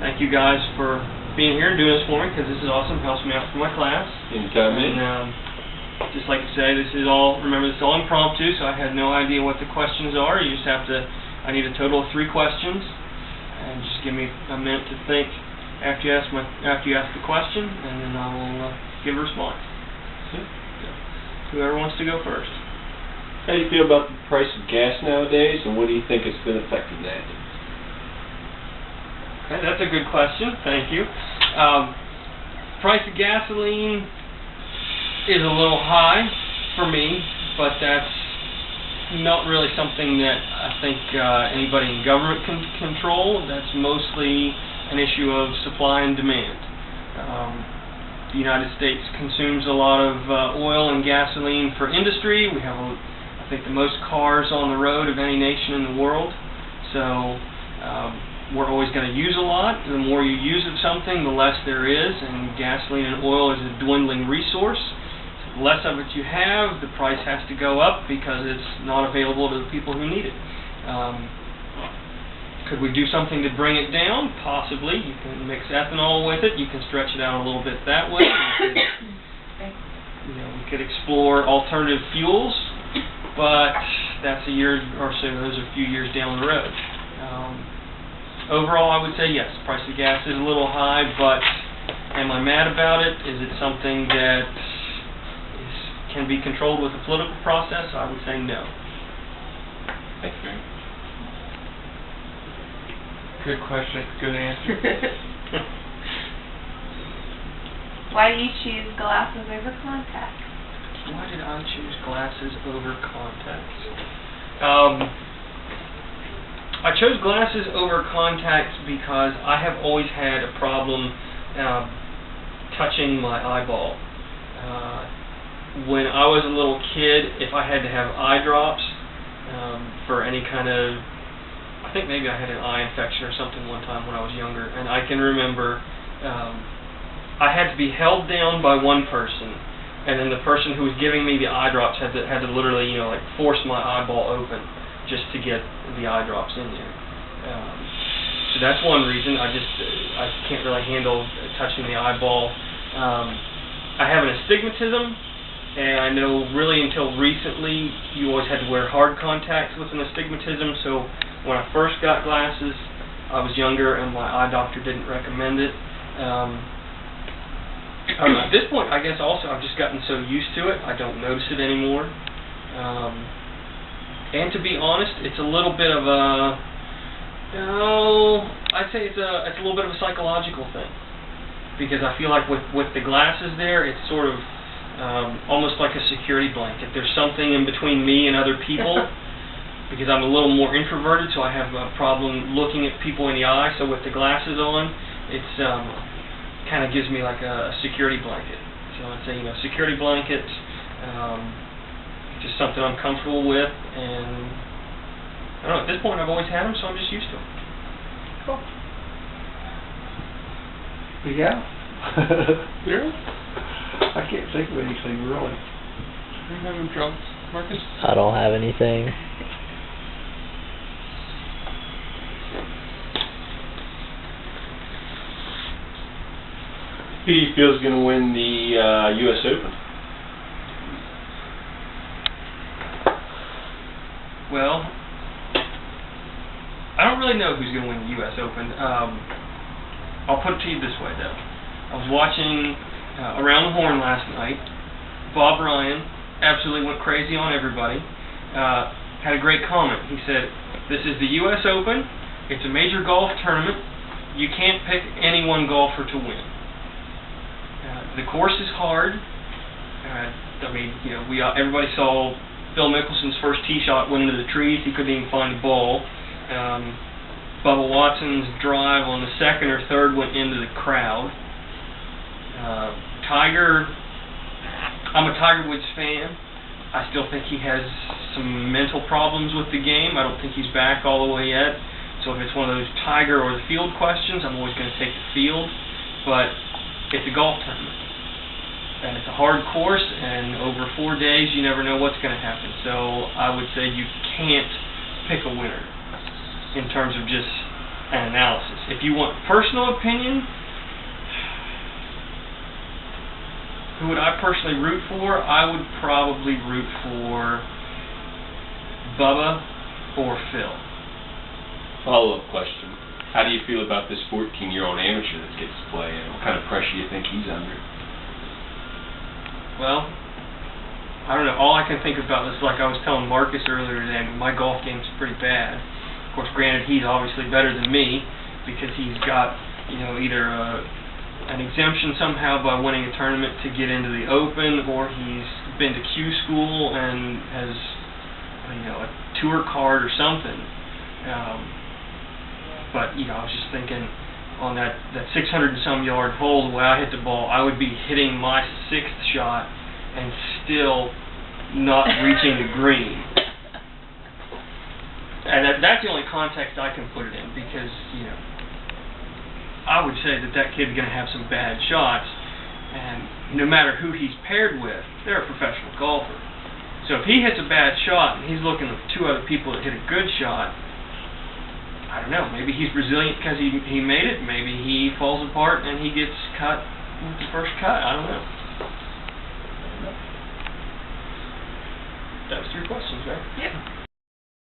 thank you guys for being here and doing this for me, because this is awesome. It helps me out for my class. Anytime, man. And just like you say, this is all, remember, this is all impromptu, so I had no idea what the questions are. You just have to, I need a total of 3 questions, and just give me a minute to think after you ask the question, and then I will give a response. Yeah. So, whoever wants to go first. How do you feel about the price of gas nowadays, and what do you think has been affecting that? Okay, that's a good question. Thank you. Price of gasoline is a little high for me, but that's not really something that I think anybody in government can control. That's mostly an issue of supply and demand. The United States consumes a lot of oil and gasoline for industry. We have, I think, the most cars on the road of any nation in the world. So we're always going to use a lot. The more you use of something, the less there is, and gasoline and oil is a dwindling resource. The less of it you have, the price has to go up because it's not available to the people who need it. Could we do something to bring it down? Possibly. You can mix ethanol with it. You can stretch it out a little bit that way. We could explore alternative fuels, but that's a year or so. Those are a few years down the road. Overall, I would say yes. The price of gas is a little high, but am I mad about it? Is it something that can be controlled with a political process? I would say no. Thank you. Good question. Good answer. Why do you choose glasses over contacts? Why did I choose glasses over contacts? I chose glasses over contacts because I have always had a problem touching my eyeball. When I was a little kid, if I had to have eye drops for any kind of, I think maybe I had an eye infection or something one time when I was younger, and I can remember I had to be held down by one person, and then the person who was giving me the eye drops had to literally, like force my eyeball open just to get the eye drops in there. So that's one reason. I can't really handle touching the eyeball. I have an astigmatism, and I know really until recently you always had to wear hard contacts with an astigmatism. So when I first got glasses, I was younger, and my eye doctor didn't recommend it. At this point, I guess also I've just gotten so used to it, I don't notice it anymore. And to be honest, it's a little bit of a, I'd say it's a little bit of a psychological thing, because I feel like with the glasses there, it's sort of almost like a security blanket. There's something in between me and other people, because I'm a little more introverted, so I have a problem looking at people in the eye. So with the glasses on, it's kind of gives me like a security blanket. So I'd say, security blanket. Just something I'm comfortable with, and I don't know, at this point I've always had them, so I'm just used to them. Cool. Yeah. Yeah? I can't think of anything really. Are you having troubles, Marcus? I don't have anything. Who do you feel is going to win the U.S. Open? Well, I don't really know who's going to win the U.S. Open. I'll put it to you this way, though. I was watching Around the Horn last night. Bob Ryan absolutely went crazy on everybody. Had a great comment. He said, "This is the U.S. Open. It's a major golf tournament. You can't pick any one golfer to win. The course is hard. Everybody saw Phil Mickelson's first tee shot went into the trees. He couldn't even find the ball. Bubba Watson's drive on the second or third went into the crowd. Tiger, I'm a Tiger Woods fan. I still think he has some mental problems with the game. I don't think he's back all the way yet. So if it's one of those Tiger or the field questions, I'm always going to take the field. But it's a golf tournament. And it's a hard course, and over 4 days, you never know what's going to happen. So I would say you can't pick a winner in terms of just an analysis. If you want personal opinion, who would I personally root for? I would probably root for Bubba or Phil. Follow-up question. How do you feel about this 14-year-old amateur that gets to play, and what kind of pressure do you think he's under? Well, I don't know. All I can think about is, like I was telling Marcus earlier today, my golf game's pretty bad. Of course, granted, he's obviously better than me because he's got, either an exemption somehow by winning a tournament to get into the Open, or he's been to Q school and has, a tour card or something. But, I was just thinking on that 600 and some yard hole, the way I hit the ball, I would be hitting my 6th shot and still not reaching the green. And that's the only context I can put it in, because, I would say that kid's going to have some bad shots, and no matter who he's paired with, they're a professional golfer. So if he hits a bad shot and he's looking at 2 other people that hit a good shot, I don't know, maybe he's resilient because he made it, maybe he falls apart and he gets cut with the first cut, I don't know. That was 3 questions, right? Yep.